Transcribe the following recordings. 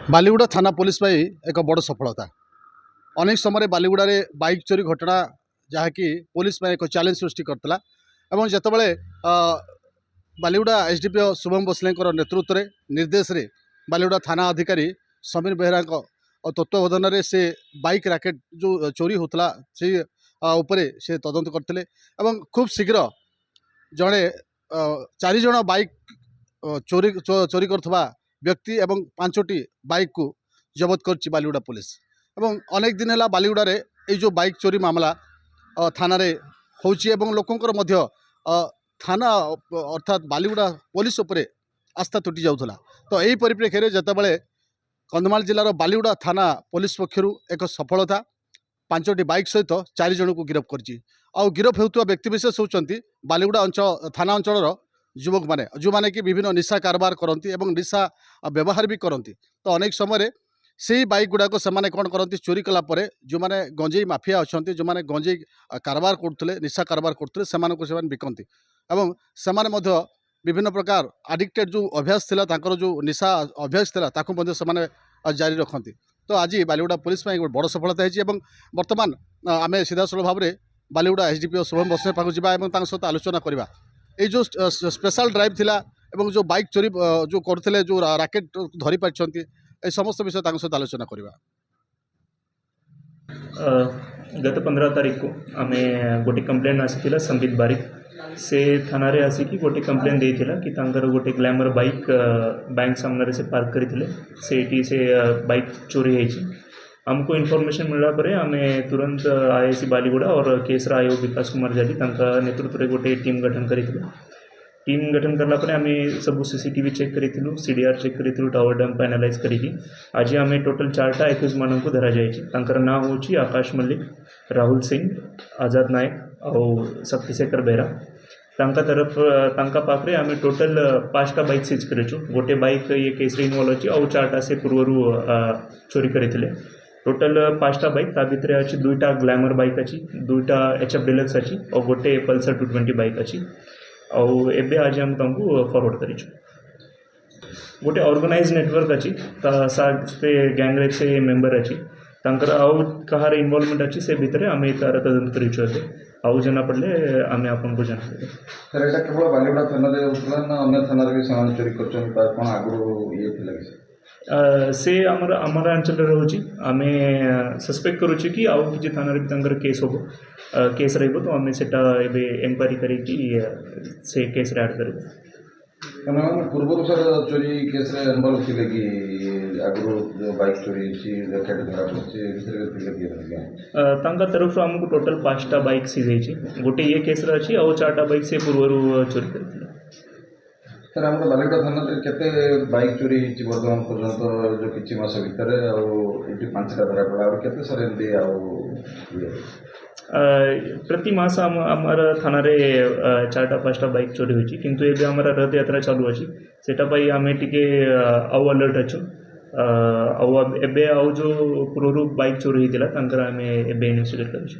बालीगुड़ा थाना पुलिस एक बड़ सफलता। अनेक समय बालीगुड़े बाइक चोरी घटना जहाँकि पुलिस एक चैलेंज सृष्टि करता एवं जितेबाला बालीगुड़ा एसडीपीओ शुभम बसले नेतृत्व में निर्देश रे बालीगुड़ा थाना अधिकारी समीर बेहरा तत्वावधान में से बाइक रैकेट जो चोरी होता से उपरे से तदंत करते खूब शीघ्र जड़े 4 जण बाइक चोरी करथबा व्यक्ति एवं 5टी बाइक को जबत कर बालीगुड़ा पुलिस एवं अनेक दिन है बालीगुड़ा रे ये जो बाइक चोरी मामला थाना रे होची एवं लोकंकर मध्य थाना अर्थात बालीगुड़ा पुलिस उपरे आस्था तुटी जाउथला। तो यही परिप्रेक्षी में जितेबाला कंधमाल जिलार बालीगुड़ा थाना पुलिस पक्षर एक सफलता 5टी बाइक सहित 4 जन को गिरफ्त कर गिरफ्त होता व्यक्तिशेष होती बालीगुड़ा अंचल थाना अंचल युवक माने जो माने कि विभिन्न निशा कारबार करती एवं निशा व्यवहार भी करती। तो अनेक समय से बाइक गुड़ाक से कौन करती चोरी कलापर जो मैंने गंजेई माफिया अच्छा जो मैंने गंजेई कारबार करते निशा कारबार करते से बिकती एवं से विभिन्न प्रकार आडिक्टेड जो अभ्यास थिला तांकर जो निशा अभ्यास थिला ताकू मध्य से जारी रखती। तो आज बालीगुड़ा पुलिस एक बड़ सफलता है बर्तमान आम सीधासल भाव में बालीगुड़ा एसडीपीओ शुभम बसने पाक जा सहित आलोचना करवा ये जो स्पेशल ड्राइव थिला एवं जो बाइक चोरी जो करते जो रैकेट धरी पार्टी समस्त विषय सहित आलोचना करवा। गत 15 तारीख को आम गोटे कंप्लेन आसी संबित बारिक से थाना रे आसिकी गोटे कंप्लेन देइथिला कि तांकर गोटे ग्लैमर बाइक बैंक सामने से पार्क करते से बाइक चोरी होती। हमको इनफॉरमेशन मिलला परे आमे तुरंत आईआईसी बालीगुड़ा और केसरा आयो विकास कुमार जाली नेतृत्व में गोटे टीम गठन करथिलु। टीम गठन करला परे आमे सब सीसीटीवी चेक करिथिलु, सीडीआर चेक करिथिलु, टावर डंप एनालाइज करिकी आज आमे टोटल 4टा एक्यूज मान को धरा जाइए। तांकर नाम होची आकाश मल्लिक, राहुल सिंह, आजाद नायक और शक्तिशेखर बेहरा। तांका तरफ तांका पाखरे आमे टोटल 5टा बाइक सीज करिछु। गोटे बाइक ये केसरे इनवॉल्व अछि और 4टा से पूर्वरु चोरी करिथिले। टोटल 5टा बाइक ता भितर अच्छी 2टा ग्लैमर बाइक अच्छी, 2टा एचएफ डिलक्स अच्छी और गोटे पल्सर 220 बाइक अच्छी और एबे आज हम तुमको फॉरवर्ड करिछु। गोटे ऑर्गेनाइज नेटवर्क अच्छी से गैंग से मेंबर अच्छी तांकर आउ कहार इन्वॉल्वमेंट अच्छी से भितर आम तार तदंत करिछु। आउ जना पड़े आम आपन को जना सर एटा केवल बालीगुड़ा थाना रे होतला ना अन्य थाना रे भी सामान चोरी करछन तार कोन आगु ये थिला कि से आमर अंचल रोचे आम सस्पेक्ट करुचे कि आउ कि थाना भी केस हम केस रही तो आम से एनक्वारी कर केस ऐड कर पूर्व सर चोरी केस रे इन्वॉल्व थिले कि आगु जो बाइक चोरी सी रैकेट धरा पड़े भितर थिले कि तांका तरफ हमको टोटल 5टा बाइक सीज होती। गोटे ये केस अच्छी और 4टा बाइक से पूर्व चोरी करथिले। सर आम बालीगुड़ा थाना केते बाइक चोरी होती बर्तमान पर्यंत जो किसी मास भितर ये 5टा धरा पड़ा और केते सर एमती प्रति मास आमर थाना रे 4टा 5टा बाइक चोरी होती किंतु एबे आमर रथ यात्रा चालू अच्छी सेटा पाई आमे टिके आउ अलर्ट अच्छु एबे आउ जो पूर्व बाइक चोरी होता तांकर आमे एबे इन्वेस्टिगेट करिछु।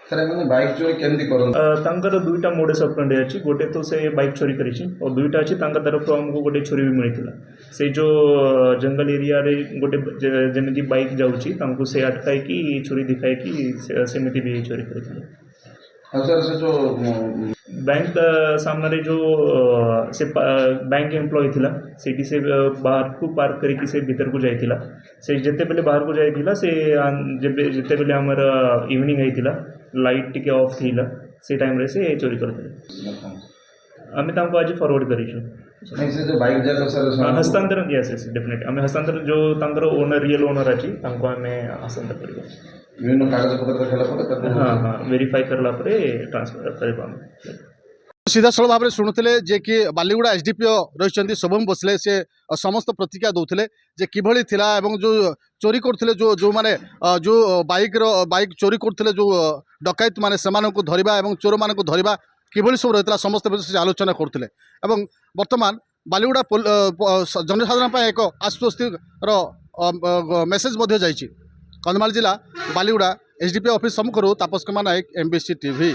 सर मैंने बाइक चोरी केमती करन तांकर 2टा मोडस ऑपरेंडी अछि। गोटे तो से बाइक चोरी करिछि और 2टा अछि तांका तरफ हमको गोटे चोरी भी मिलिथिला। से जो जंगल एरिया रे गोटे जेमिति बाइक जाउछि तांको से अटकाई कि चोरी दिखाई कि सेमिति भी चोरी करिथिला। सर से जो बैंक सामने जो से बैंक एम्प्लॉय थिला सेठी से बाहर को पार्क करके से भीतर को जाइथिला। से जते बेले बाहर को जाइथिला से जते बेले हमर इवनिंग आइथिला लाइट टिके ऑफ थिला से टाइम रे से चोरी करथिले। आमे तांको आज फॉरवर्ड करिछु। नहीं से जो बाइक जाक सर हस्तांतरण यस डेफिनेटली आमे हस्तांतरण जो तांकर ओनर रियल ओनर अछि तांको आमे हस्तांतरण करिबो। विभिन्न कागज पत्र खेला पड़े हाँ हाँ वेरीफाई करला परे ट्रांसफर करबा। सीधासल भाव में शुणुले जे कि बालीगुड़ा एसडीपीओ रही शुभम बसले से समस्त प्रतिक्रिया दौले जे किभली थिला एवं जो चोरी करते जो माने जो बाइक चोरी करते जो डकैत माने सेमानंकु धरिबा एवं चोर मानक धरिबा किभली सब रही समस्त विषय से आलोचना करते एवं वर्तमान बालीगुड़ा जनसाधारण एक आश्वस्तिर मेसेज जाइए। कंधमाल जिला बालीगुड़ा एसडीपीओ ऑफिस सम्मुखर तापस कुमार नायक एमबीसी टीवी।